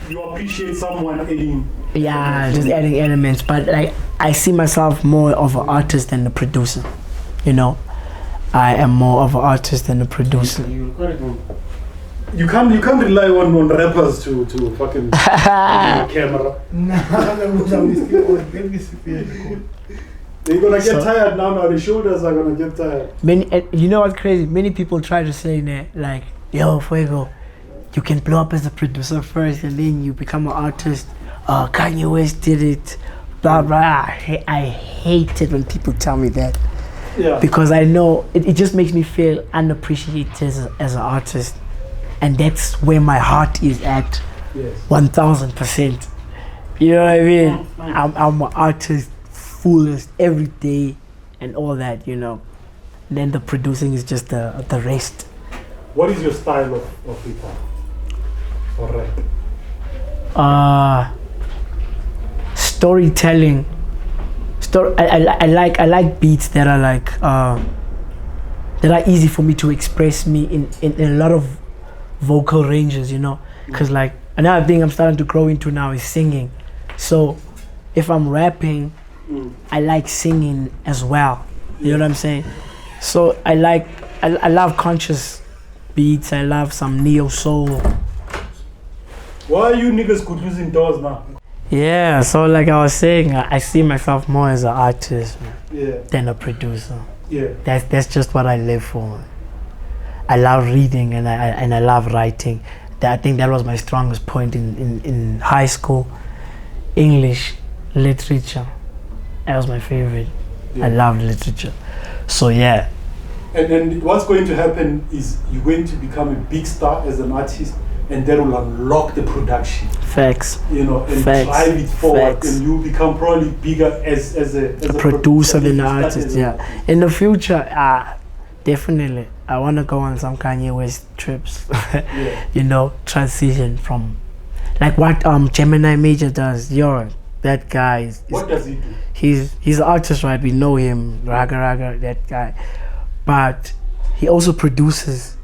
You appreciate someone adding. Yeah, just adding elements. But like, I see myself more of an artist than a producer. You know, I am more of an artist than a producer. You can't rely on rappers to fucking camera. They're gonna get tired now. The shoulders are gonna get tired. You know what's crazy? Many people try to say that, like, yo, Fuego, you can blow up as a producer first and then you become an artist. Kanye West did it. Blah blah. I hate it when people tell me that. Yeah. Because I know it just makes me feel unappreciated as an artist, and that's where my heart is at. Yes. 1000%. You know what I mean? I'm an artist, fullest every day, and all that. You know. And then the producing is just the rest. What is your style of hip hop or rap? Storytelling. I like beats that are like that are easy for me to express me in a lot of vocal ranges, you know. Because like another thing I'm starting to grow into now is singing. So if I'm rapping, I like singing as well. You know what I'm saying? So I love conscious beats. I love some neo soul. Why are you niggas good using doors now? Yeah, so like I was saying, I see myself more as an artist than a producer. Yeah. That's just what I live for. I love reading and I love writing. I think that was my strongest point in high school. English, literature. That was my favorite. Yeah. I loved literature. So yeah. And then what's going to happen is you're going to become a big star as an artist, and that will unlock the production. Facts. You know, and drive it forward, and you become probably bigger as a producer than an artist. Yeah. In the future, definitely, I want to go on some Kanye West trips. Yeah. You know, transition from like what Gemini Major does. That guy is. What does he do? He's an artist, right? We know him, Raga, that guy, but he also produces.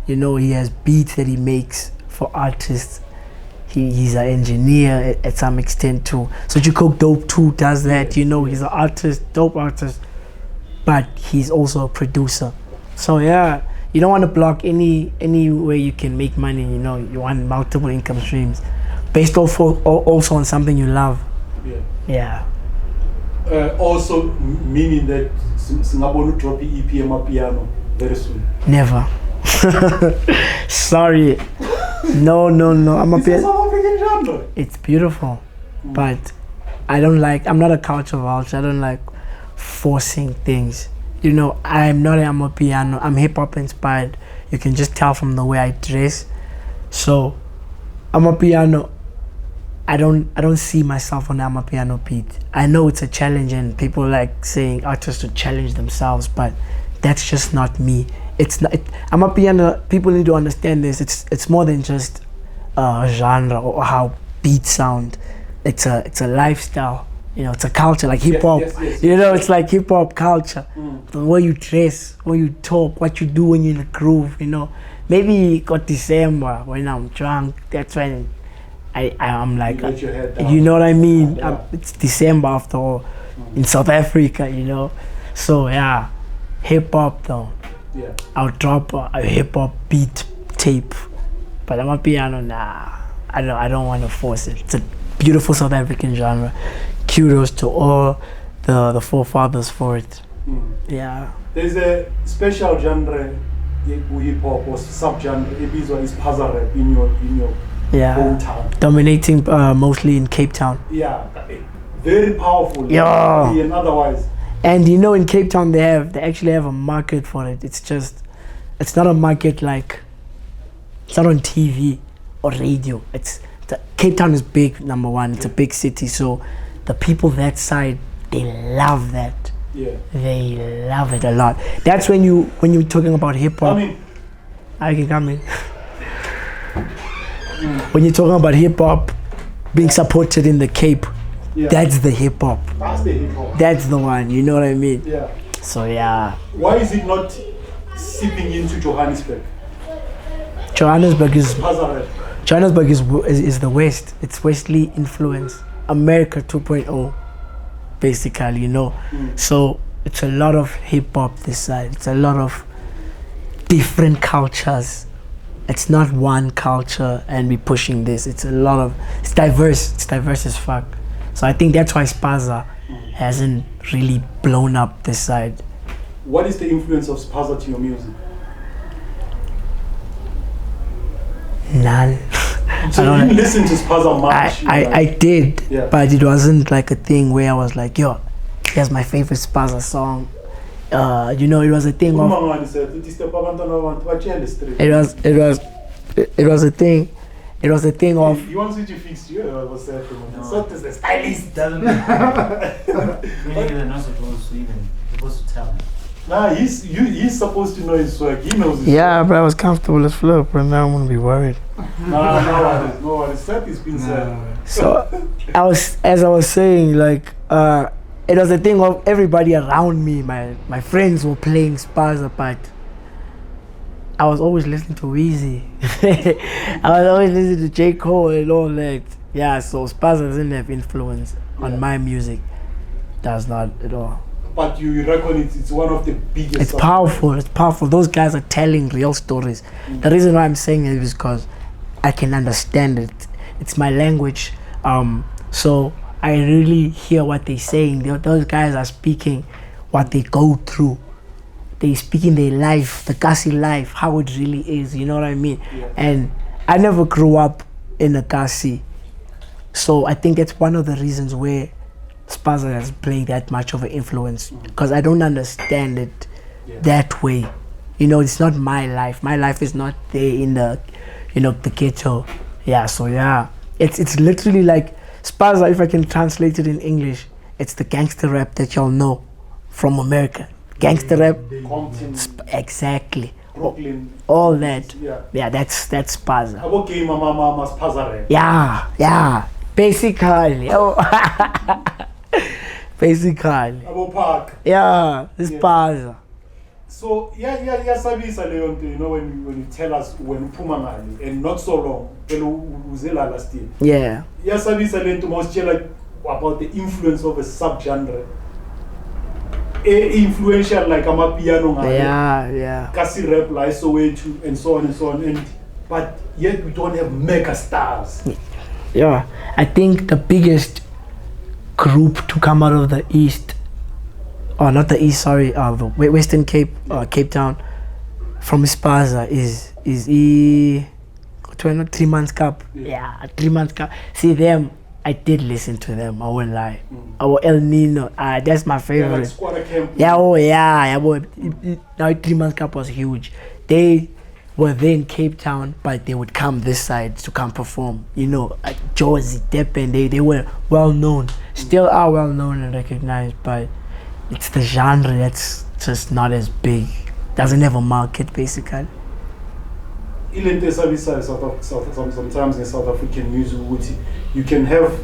You know, he has beats that he makes for artists. He's an engineer at some extent too. So Zuchi Dope too does that. You know, he's an artist, dope artist, but he's also a producer. So yeah, you don't want to block any way you can make money. You know, you want multiple income streams, based also on something you love. Yeah. Also meaning that Singapore drop EP Amapiano very soon. Never. Sorry. No. It's beautiful, but I'm not a culture vulture. I don't like forcing things. You know, I'm not an Amapiano. I'm hip hop inspired. You can just tell from the way I dress. So, Amapiano, I don't see myself on Amapiano beat. I know it's a challenge and people like saying artists to challenge themselves, but that's just not me. It's not. Amapiano, people need to understand this. It's more than just a genre or how beats sound. It's a lifestyle. You know, it's a culture like hip hop. Yes. You know, it's like hip hop culture. The way you dress, when you talk, what you do when you're in the groove. You know, maybe got December when I'm drunk. That's when I'm like, you know what I mean? Yeah. It's December after all in South Africa. You know, so yeah, hip hop though. Yeah. I'll drop a hip hop beat tape, but Amapiano, nah. I don't want to force it. It's a beautiful South African genre. Kudos to all the forefathers for it. Yeah. There's a special genre hip hop or subgenre. It is Spaza Rap in your hometown. Dominating mostly in Cape Town. Yeah. Very powerful. Yeah. And otherwise. And you know, in Cape Town they actually have a market for it. It's not a market like, it's not on TV or radio. Cape Town is big, number one. It's a big city, so the people that side, they love that. Yeah. They love it a lot. That's when you're talking about hip hop. I can come in. When you're talking about hip hop being supported in the Cape, that's the hip hop. That's the hip hop. That's the one. You know what I mean? Yeah. So yeah. Why is it not seeping into Johannesburg? Johannesburg Johannesburg is the West. It's Westly influence. America 2.0, basically, you know. So it's a lot of hip hop this side. It's a lot of different cultures. It's not one culture and we pushing this. It's it's diverse. It's diverse as fuck. So I think that's why Spaza hasn't really blown up this side. What is the influence of Spaza to your music? None. So you didn't listen to Spaza much? I did, yeah. But it wasn't like a thing where I was like, yo, here's my favorite Spaza song. You know, it was a thing of... It was a thing. It was a thing of... You want to fix you? I was saying, no. The stylist doesn't You're not supposed to tell him. Nah, he's supposed to know his swag. He knows his swag. But I was comfortable as fuck, but now I'm gonna be worried. No worries. Set has been said. So as I was saying, like it was a thing of everybody around me. My friends were playing Spaza, but I was always listening to Weezy. I was always listening to J. Cole and all that. Yeah, so Spaza doesn't have influence on my music. Does not at all. But you reckon it's one of the biggest... It's powerful. It's powerful. Those guys are telling real stories. The reason why I'm saying it is because I can understand it. It's my language. So I really hear what they're saying. Those guys are speaking what they go through. They speaking their life, the Kasi life, how it really is. You know what I mean? Yeah. And I never grew up in a Kasi. So I think that's one of the reasons where Spaza has played that much of an influence, because I don't understand it that way. You know, it's not my life. My life is not there in the, you know, the ghetto. Yeah, so yeah, it's literally like Spaza. If I can translate it in English, it's the gangster rap that y'all know from America. Gangster rap, exactly. Brooklyn, all that. Yeah, that's Spaza. Okay, mama, Spaza rap. Yeah, basically. Oh. Basically. Park. Yeah, it's Spaza. So sabisa leyo nto, you know, when you tell us when uphuma ngale and not so long, uzela last year. Yeah. Sabisa leyo nto mawusitshela about the influence of a subgenre. Influential like Amapiano ngale. Yeah. Kasi rap like SOTEA and so on and but yet we don't have mega stars. Yeah. I think the biggest group to come out of the East, or not the East, sorry, the Western Cape, Cape Town, from Spaza is Driemanskap. Yeah, Driemanskap. See them, I did listen to them. I won't lie. Our El Nino, that's my favorite. Yeah, boy. Now Driemanskap was huge. They were there in Cape Town, but they would come this side to come perform. You know, Jersey, Deppen, they were well known. Still are well known and recognized, but it's the genre that's just not as big. Doesn't have a market, basically. Sometimes in South African music, you can have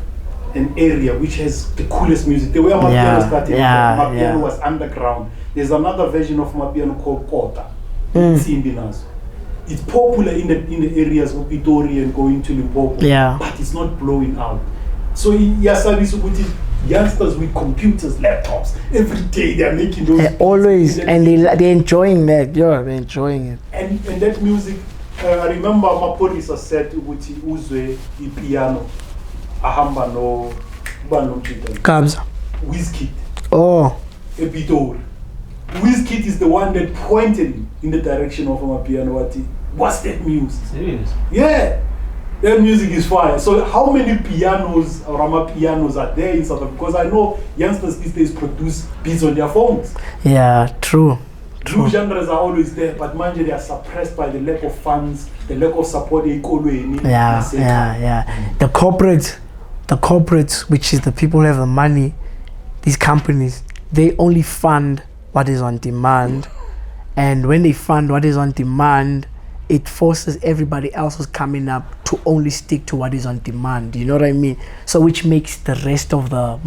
an area which has the coolest music. The way Amapiano started, Amapiano was underground. There's another version of Amapiano called Kota. It's popular in the areas of Pitori and going to Limpopo, but it's not blowing out. So youngsters with computers, laptops, every day they're making those. Always, and they're enjoying that. Yeah, they're enjoying it. And that music, I remember Maphorisa said uzwe ipiano ahamba no Kabza. Wizkid. Oh. Epitori. Wizkid is the one that pointed him in the direction of Amapiano. What's that music? Serious? Yeah. That music is fire. So how many pianos or Amapianos are there in South Africa? Because I know youngsters these days produce beats on their phones. Yeah, true. True genres are always there, but mind you, they are suppressed by the lack of funds, the lack of support. Yeah. The corporates, which is the people who have the money, these companies, they only fund what is on demand. And when they fund what is on demand, it forces everybody else who's coming up to only stick to what is on demand. You know what I mean? So which makes the rest of the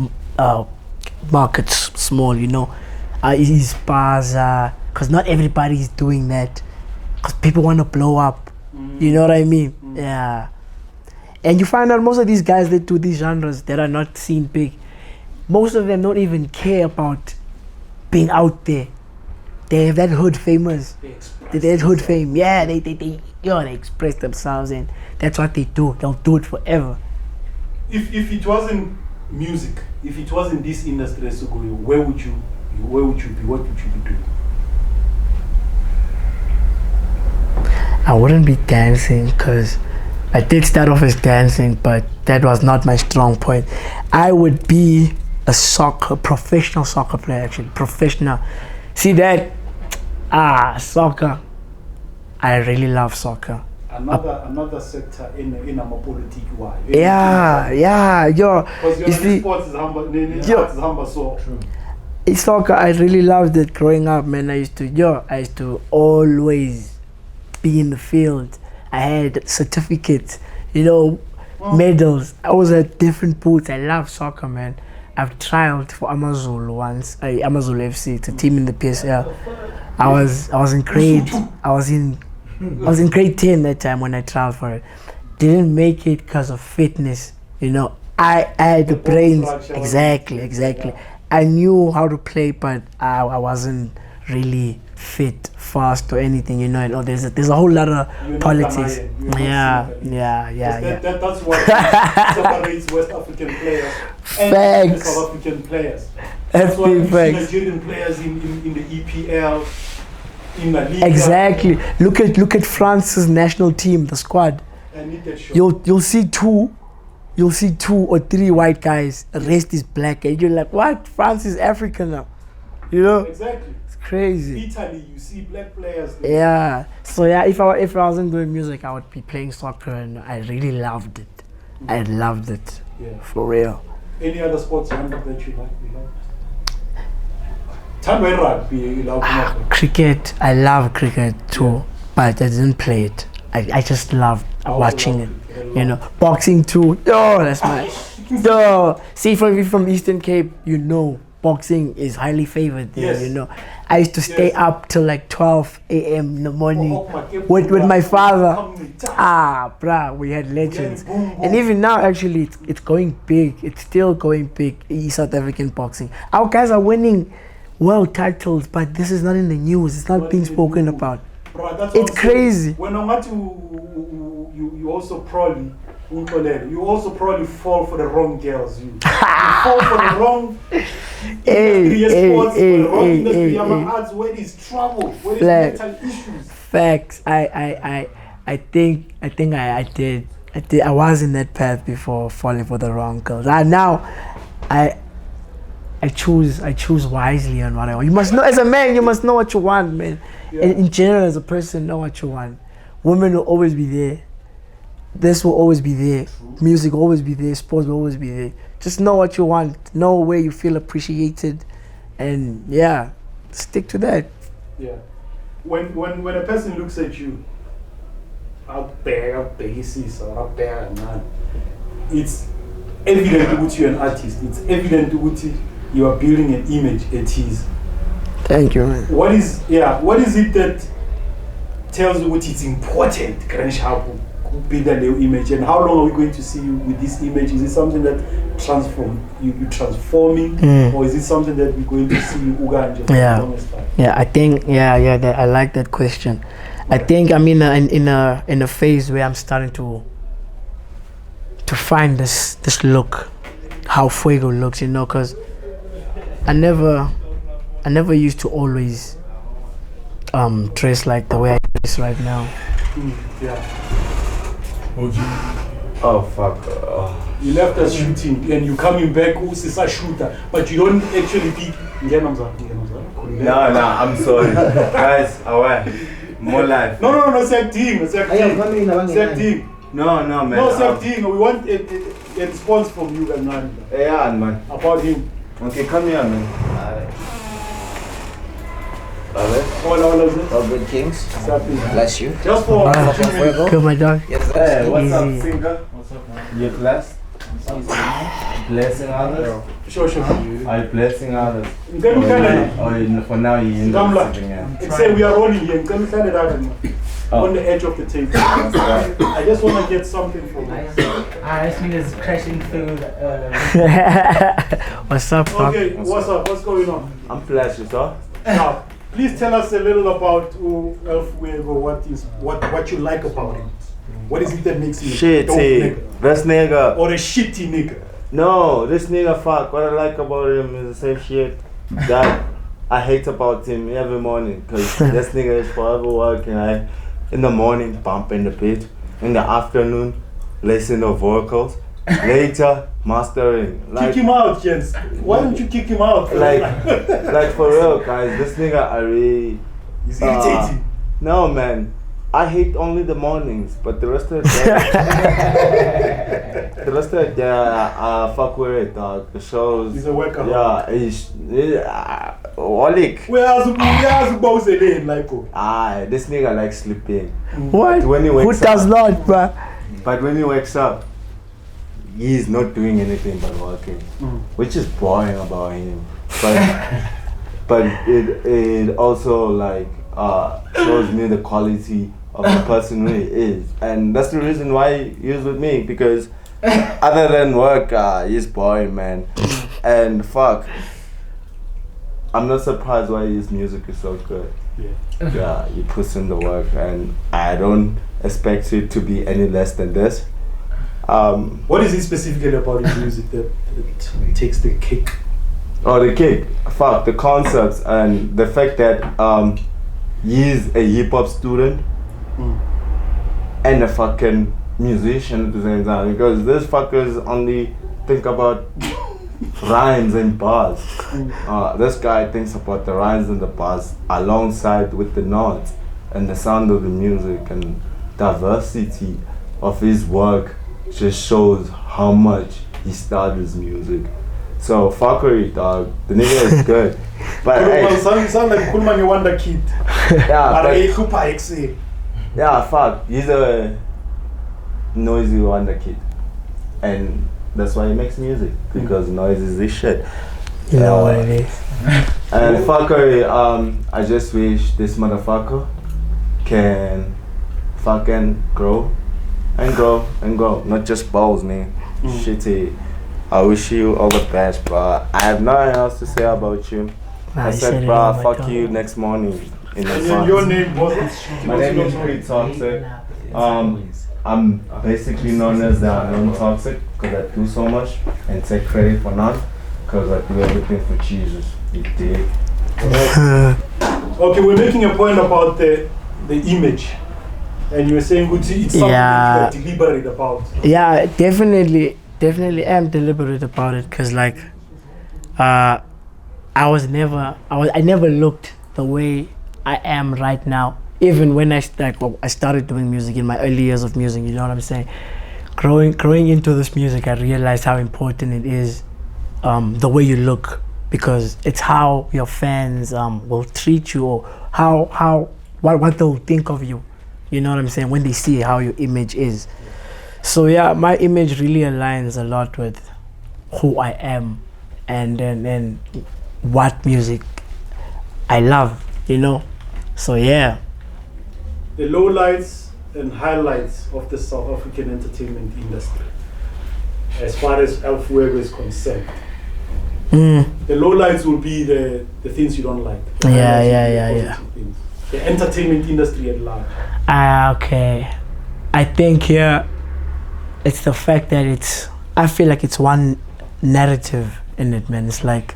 markets small, you know. Is Spaza, because not everybody is doing that, because people want to blow up. You know what I mean? Yeah. And you find out most of these guys that do these genres that are not seen big, most of them don't even care about being out there. They have that hood famous. That hood fame. Yeah, they express themselves, and that's what they do. They'll do it forever. If it wasn't music, if it wasn't this industry, where would you be? What would you be doing? I wouldn't be dancing because I did start off as dancing, but that was not my strong point. I would be a professional soccer player, actually. Professional. See that? Soccer. I really love soccer. Another sector in Amapolitik. Yeah, yo. Because your sports is humble, so true. Soccer, I really loved it growing up, man. I used to always be in the field. I had certificates, medals. I was at different booths. I love soccer, man. I've trialed for Amazulu once, Amazulu FC. It's a team in the PSL. I was in grade 10 that time when I trialed for it. Didn't make it because of fitness, I had the brains. Exactly. I knew how to play, but I wasn't really fit, fast, or anything, and there's a whole lot of politics. Yeah. That's what separates West African players and South African players. That's why you see Nigerian players in the EPL, in La Liga. Exactly. Look at France's national team, the squad. I need that show. You'll see two or three white guys. The rest is black, and you're like, what? France is African now, Exactly. Crazy. Italy, you see black players there. Yeah. So yeah, if I wasn't doing music, I would be playing soccer, and I really loved it. I loved it. Yeah. For real. Any other sports that you like? Rugby, you love cricket. I love cricket too, but I didn't play it. I just loved watching it. Boxing too. Oh, that's my. See, from Eastern Cape, boxing is highly favored there, I used to stay up till like 12 a.m. in the morning with my father. Bruh, we had legends. And even now, actually, it's going big. It's still going big, South African boxing. Our guys are winning world titles, but this is not in the news. It's not being spoken about. Bruh, it's crazy. When I'm at you also probably fall for the wrong girls. You fall for the wrong industry. Arts, where is trouble? Where is mental issues? Facts. I think I did. I was in that path before falling for the wrong girls. I choose wisely on what I want. You must know, as a man, you must know what you want, man. Yeah. In general, as a person, know what you want. Women will always be there. This will always be there. True. Music will always be there. Sports will always be there. Just know what you want. Know where you feel appreciated, and stick to that. Yeah. When a person looks at you out there, you see, so out there, man, it's evident that you're an artist. It's evident that you are building an image at his. Thank you, man. What is it that tells you what it's important, build a new image, and how long are we going to see you with this image? Is it something that you transforming, or is it something that we're going to see you Uganda? I think I like that question. I think I'm in a phase where I'm starting to find this look, how Fuego looks, because I never used to always dress like the way I dress right now. Oh fuck. You left us shooting and you coming back, is a shooter, but you don't actually be. No, I'm sorry. Guys, more life. No, same team. No, man. No, same thing. We want a response from you, man. Yeah, man. About him. Okay, come here, man. All good kings. Bless you. Just for Fuego. Good, my dog. Yes, hey, what's easy. up, singer? What's up, man? You blessed? Blessing others? Sure. Are you blessing others? For now, you're not. Say we are rolling here. on the edge of the table. I just want to get something from you. This nigga's crashing through. What's up, bro? Okay, what's up? What's going on? I'm flashy, sir. Now, please tell us a little about Fuego. What you like about him? What is it that makes him a dope nigga? This nigga. Or a shitty nigga? No, this nigga fuck. What I like about him is the same shit that I hate about him every morning. Cause this nigga is forever working. In the morning, bumping the beat. In the afternoon, listen to vocals. Later, mastering. Kick him out, gents. Why don't you kick him out? Like for real, guys. This nigga Areece. He's irritating. No, man. I hate only the mornings, but the rest of the day, I fuck with it, dog. The shows. He's a worker. Yeah, Olik. This nigga likes sleeping. What? When he Who wakes does up, not, bro? But when he wakes up, he's not doing anything but working, which is boring about him. But it also like shows me the quality of the person who he is, and that's the reason why he's with me, because other than work, he's boring, man. And fuck, I'm not surprised why his music is so good. Yeah, he puts in the work, and I don't expect it to be any less than this. What is it specifically about his music that takes the kick? Oh, the kick. Fuck, the concepts and the fact that he's a hip-hop student and a fucking musician at the same time, because this fuckers only think about rhymes and bars. This guy thinks about the rhymes and the bars alongside with the notes and the sound of the music, and diversity of his work just shows how much he studies music. So fuckery, dog. The nigga is good. But hey, sound like Kulman Wonder Kid. Yeah, fuck. He's a noisy wonder kid, and that's why he makes music, because noise is this shit. You know what it is. And fuckery, I just wish this motherfucker can fucking grow and grow and grow, not just balls, man. Shitty. I wish you all the best, bro. I have nothing else to say about you. I said, bro, fuck you next morning. In the And your name was? My name is Pretty Toxic. I'm basically known as the non-toxic because I do so much and take credit for none, because I do everything for Jesus. You dig? Okay, we're making a point about the image, and you were saying it's something that you are deliberate about. Yeah, definitely am deliberate about it, because like I never looked the way I am right now. Even when I started doing music in my early years of music, you know what I'm saying? Growing into this music, I realized how important it is, the way you look, because it's how your fans will treat you, or what they'll think of you. You know what I'm saying? When they see how your image is. So yeah, my image really aligns a lot with who I am, and what music I love, you know. So yeah. The lowlights and highlights of the South African entertainment industry, as far as Fuego is concerned. The lowlights will be the things you don't like. Yeah. The entertainment industry at large. Okay. I think here it's the fact that I feel like it's one narrative in it, man. It's like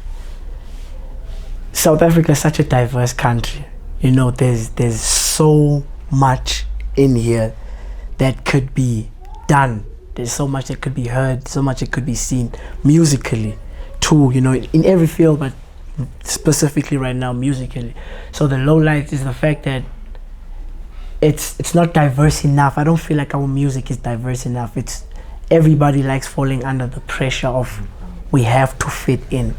South Africa is such a diverse country. You know, there's so much in here that could be done. There's so much that could be heard, so much that could be seen musically too, you know, in every field, but specifically right now musically. So the lowlights is the fact that it's not diverse enough. I don't feel like our music is diverse enough. It's everybody likes falling under the pressure of we have to fit in.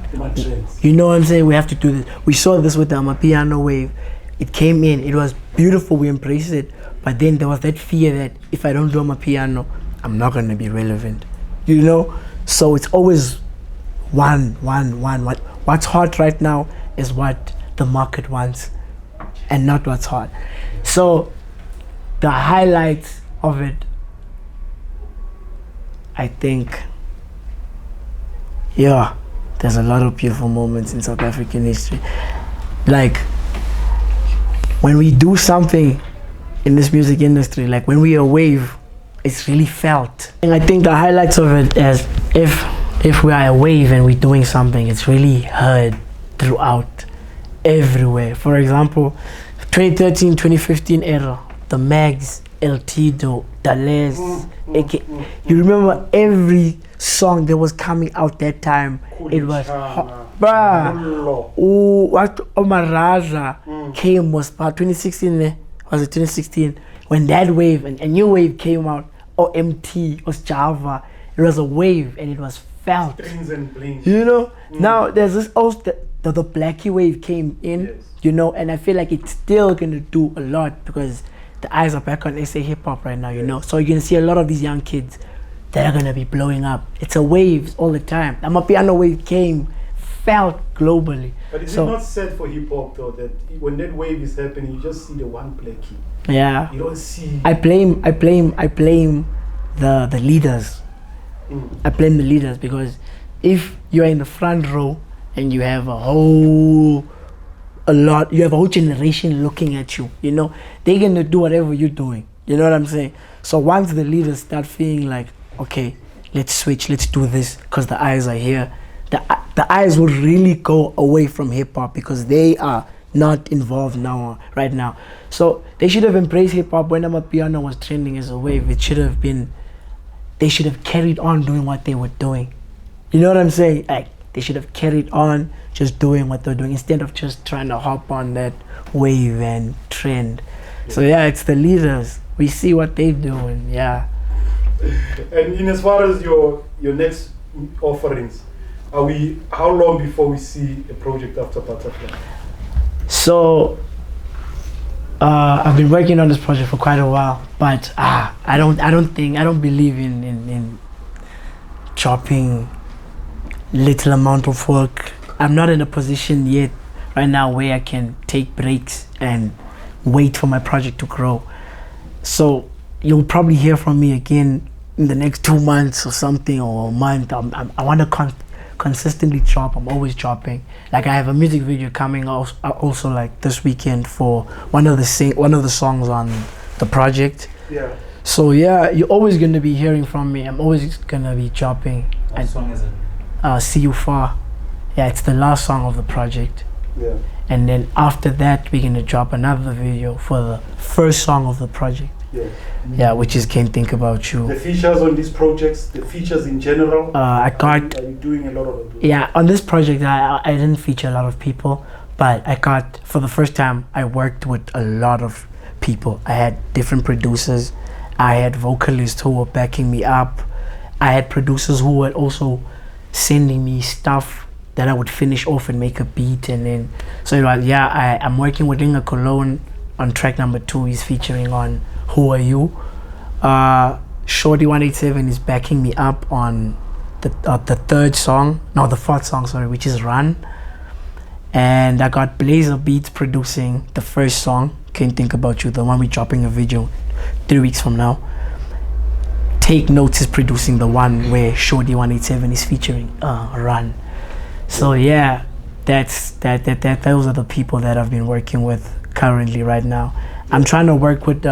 You know what I'm saying? We have to do this. We saw this with the Amapiano wave. It came in, it was beautiful, we embraced it, but then there was that fear that if I don't do Amapiano, I'm not gonna be relevant, you know? So it's always one. What's hot right now is what the market wants, and not what's hot. So the highlights of it, I think, yeah, there's a lot of beautiful moments in South African history. Like, when we do something in this music industry, like when we are a wave, it's really felt. And I think the highlights of it is if we are a wave and we're doing something, it's really heard throughout, everywhere. For example, 2013, 2015 era, the Mags, El Tido, Dales, you remember every song that was coming out that time, it was bruh. Oh, what Omaraza came was about 2016, was it 2016? When that wave and a new wave came out, or MT, was Java, it was a wave and it was felt. Strings and bling. You know, now there's this also the Blackie Wave came in, you know, and I feel like it's still gonna do a lot because the eyes are back on SA hip hop right now, you know. So you're gonna see a lot of these young kids that are gonna be blowing up. It's a wave all the time. Amapiano wave came, felt globally. But is it not sad for hip hop though that when that wave is happening, you just see the one Blackie? Yeah. You don't see. I blame the leaders. I blame the leaders because if you're in the front row and you have a whole generation looking at you, you know, they're gonna do whatever you're doing. You know what I'm saying? So once the leaders start feeling like, okay, let's switch, let's do this, because the eyes are here, the eyes will really go away from hip hop because they are not involved now, right now. So they should have embraced hip hop when Amapiano was trending as a wave. It should have been, they should have carried on doing what they were doing. You know what I'm saying? Like, they should have carried on just doing what they're doing instead of just trying to hop on that wave and trend. So yeah, it's the leaders. We see what they're doing, yeah. And in as far as your next offerings, how long before we see a project after Butterfly? So I've been working on this project for quite a while, but I don't believe in chopping little amount of work. I'm not in a position yet right now where I can take breaks and wait for my project to grow. So you'll probably hear from me again in the next 2 months or something, or a month. I want to consistently chop. I'm always chopping. Like, I have a music video coming also like this weekend for one of the songs on the project. Yeah. So yeah, you're always gonna be hearing from me. I'm always gonna be chopping. What song is it? See You Far. Yeah, it's the last song of the project. Yeah. And then after that, we're gonna drop another video for the first song of the project. Yeah. Yeah, which is Can't Think About You. The features on these projects, the features in general. Are you doing a lot of it? Yeah, on this project, I didn't feature a lot of people, but for the first time, I worked with a lot of people. I had different producers. I had vocalists who were backing me up. I had producers who were also sending me stuff that I would finish off and make a beat, and then so I'm working with Inga Cologne on track number 2. He's featuring on Who Are You. Shorty 187 is backing me up on the fourth song, sorry, which is Run. And I got Blazer Beats producing the first song, Can't Think About You, the one we're dropping a video 3 weeks from now. Take Notes is producing the one where Shorty 187 is featuring Run. So yeah, those are the people that I've been working with currently right now. I'm trying to work with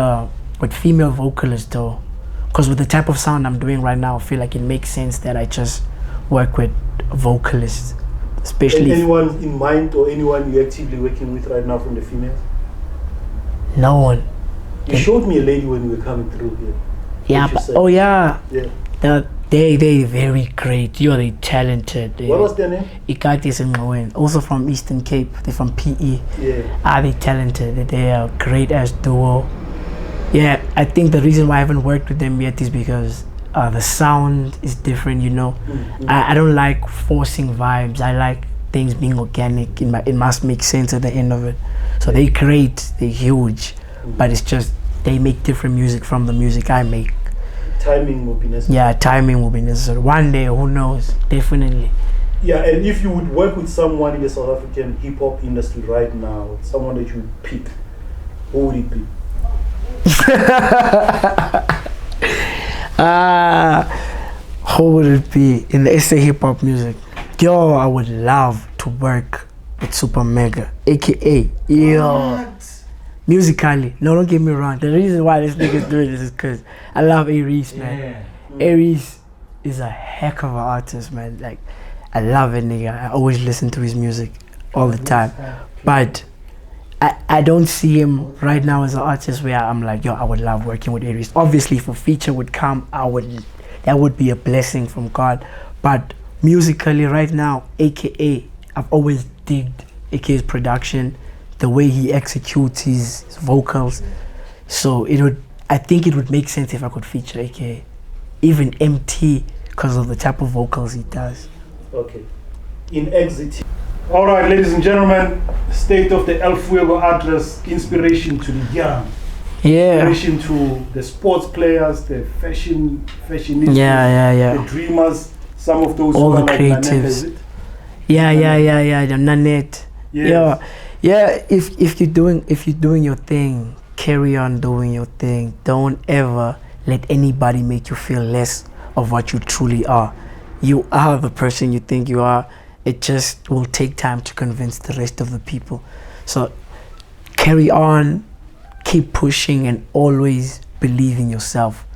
female vocalists though, because with the type of sound I'm doing right now, I feel like it makes sense that I just work with vocalists, especially. Anyone in mind or anyone you're actively working with right now from the females? No one. You showed me a lady when we were coming through here. Yeah, Yeah. They're very great. They talented. What was their name? Ikati and Qoweni, also from Eastern Cape. They're from PE. Yeah. They talented. They are a great ass duo. Yeah, I think the reason why I haven't worked with them yet is because the sound is different, you know. Mm-hmm. I don't like forcing vibes. I like things being organic. It must make sense at the end of it. So they're great, they're huge, but it's just they make different music from the music I make. Timing will be necessary. Yeah, timing will be necessary. One day, who knows? Definitely. Yeah, and if you would work with someone in the South African hip hop industry right now, someone that you would pick, who would it be? Who would it be in the SA hip hop music? Yo, I would love to work with Super Mega, aka yo. Musically, no, don't get me wrong. The reason why this nigga's doing this is because I love Areece, man. Areece is a heck of an artist, man. Like, I love it, nigga. I always listen to his music all the time. But I don't see him right now as an artist where I'm like, yo, I would love working with Areece. Obviously, if a feature would come, that would be a blessing from God. But musically, right now, aka, I've always digged AK's production, the way he executes his vocals. So I think it would make sense if I could feature AK, even MT, because of the type of vocals he does. Okay. In Exit. All right, ladies and gentlemen, state of the El Fuego address, inspiration to the young. Yeah. Inspiration to the sports players, the fashionistas, the dreamers, some of those all who the are creatives. Like Nanette, the Nanette. Yes. Yeah, if you're doing your thing, carry on doing your thing. Don't ever let anybody make you feel less of what you truly are. You are the person you think you are. It just will take time to convince the rest of the people. So carry on, keep pushing, and always believe in yourself.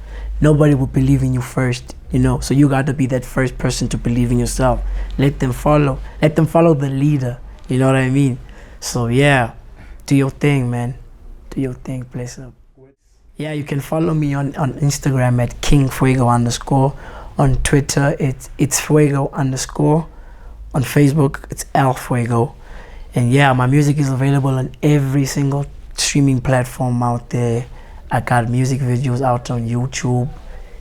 Nobody will believe in you first, so you got to be that first person to believe in yourself. Let them follow the leader, you know what I mean? So yeah, do your thing, man. Do your thing, bless up. Yeah, you can follow me on Instagram at @KingFuego_. On Twitter, it's Fuego_. On Facebook, it's El Fuego. And yeah, my music is available on every single streaming platform out there. I got music videos out on YouTube,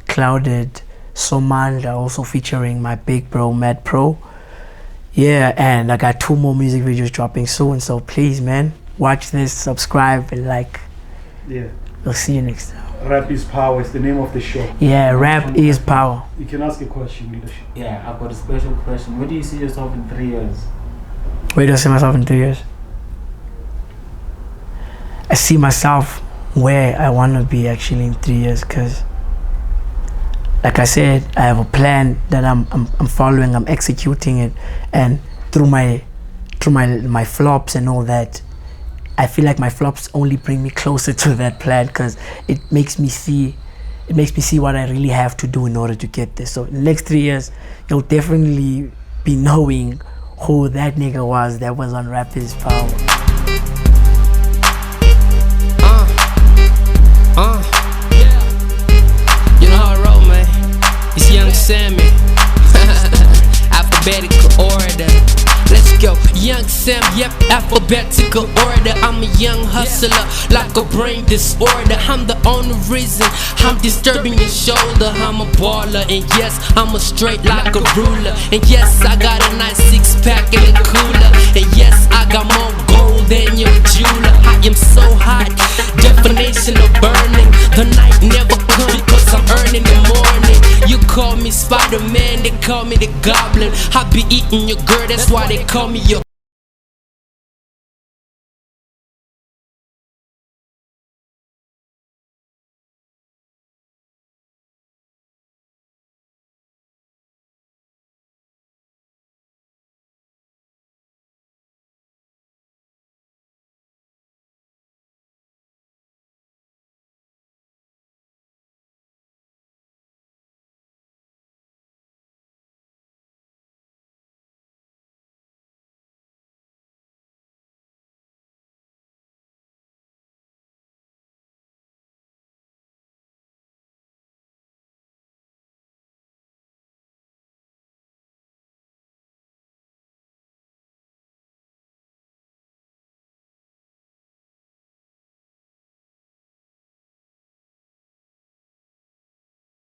Clouded, Somanda, also featuring my big bro, Mad Pro. Yeah, and I got 2 more music videos dropping soon, so please, man, watch this, subscribe, and like. Yeah. We'll see you next time. R.i.p is Power is the name of the show. Yeah, rap is power. You can ask a question, leadership. Yeah, I've got a special question. Where do you see yourself in 3 years? Where do I see myself in 3 years? I see myself where I want to be actually in 3 years, because like I said, I have a plan that I'm following, I'm executing it, and through my flops and all that, I feel like my flops only bring me closer to that plan, because it makes me see what I really have to do in order to get there. So in the next 3 years, you'll definitely be knowing who that nigga was that was on R.i.p is Power. You know how I roll, man. It's Young Sammy. Alphabetical order. Let's go. Young Sam, yep, alphabetical order. I'm a young hustler, like a brain disorder. I'm the only reason I'm disturbing your shoulder. I'm a baller, and yes, I'm a straight like a ruler. And yes, I got a nice 6-pack in the cooler. And yes, I got more gold than your jeweler. I am so hot, definition of burning. The night never comes, cause I'm earning the morning. You call me Spider-Man, they call me the Goblin. I be eating your girl, that's why they call me your